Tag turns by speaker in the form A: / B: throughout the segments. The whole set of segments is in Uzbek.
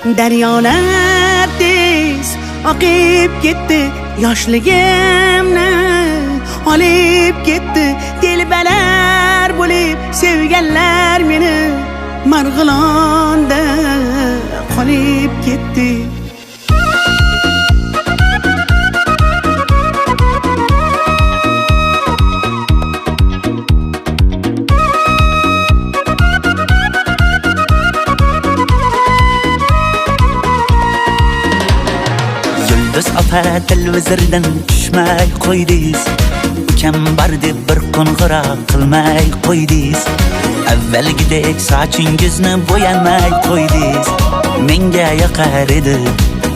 A: Daryolar tez oqib ketdi, yoshligimni olib ketdi. Telbalar bo'lib sevganlar meni Marg'ilonda qolib ketdi.
B: Yulduz opa televizordan tushmay qo'ydingiz. Ukam bor deb bir qo'ng'iroq qilmay qo'ydingiz. Avvalgidek sochingizni bo'yamay qo'ydingiz. Menga yoqar edi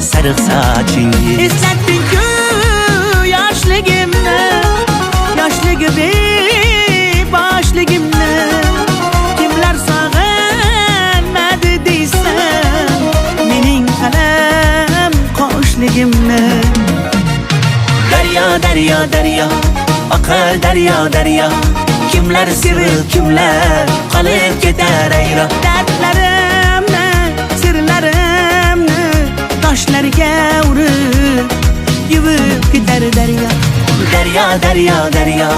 B: sariq sochingiz.
A: Eslatding-ku yoshligimni, boshligimni. Kimlar sog'inmadi deysan, mening qalam qoshligimni. Daryo, daryo, daryo, oqar daryo, daryo. Kimlar sevib, kimlar qolib ketar ayro. Dardlarimni, sirlarimni toshlarga urib yuvib ketar daryo. Daryo, daryo, daryo,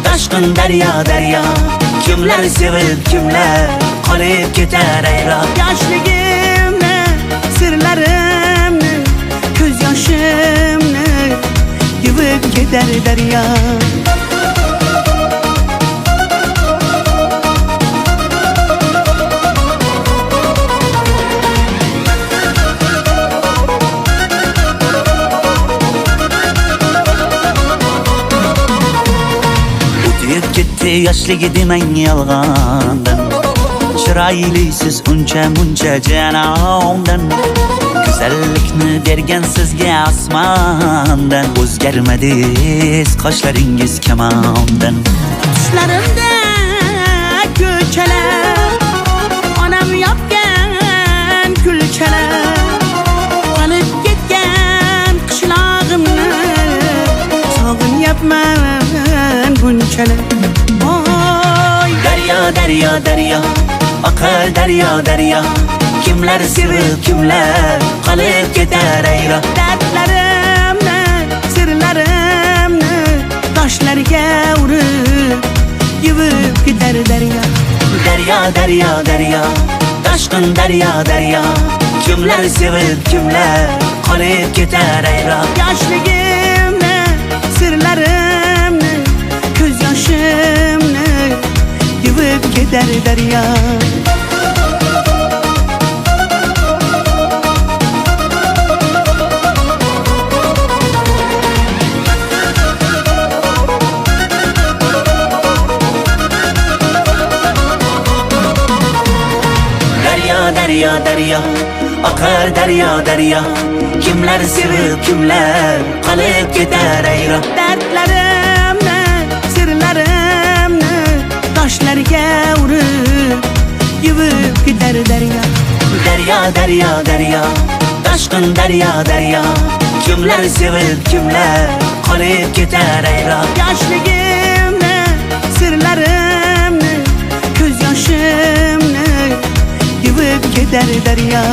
A: toshqin daryo, daryo. Kimlar sevib, kimlar qolib ketar ayro. Yoshligimni, sirlarimni, ko'z yoshimni yuvib ketar daryo.
B: Yoshlige demang yolg'ondan, chiroylisiz uncha muncha janondan. Go'zallikni bergan sizga osmondan, o'zgarmadingiz qoshlaringiz kamondan.
A: Tushlarimda ko'chalar, onam yopgan kulchalar, qolib ketgan qishlog'imni sog'inyapman bunchalar. Daryo, daryo, oqar daryo, daryo. Kimlar sevib, kimlar qolib ketar ayro. Dardlarimni, sirlarimni toshlarga urib yuvib ketar daryo. Daryo, daryo, daryo, toshqin daryo, daryo. Kimlar sevib, kimlar qolib ketar ayro. Yoshligimni, sirlarimni, ko'z yoshimni yuvib ketar daryo. Daryo, daryo, daryo, oqar daryo, daryo. Kimlar sevib, kimlar qolib ketar ayro. Dardlarimni, sirlarimni toshlarga urib yuvib ketar daryo. Daryo, daryo, daryo, toshqin daryo, daryo. Kimlar sevib, kimlar qolib ketar ayro. Yoshligimni, sirlarimni, ko'z yoshimni yuvib ketar daryo.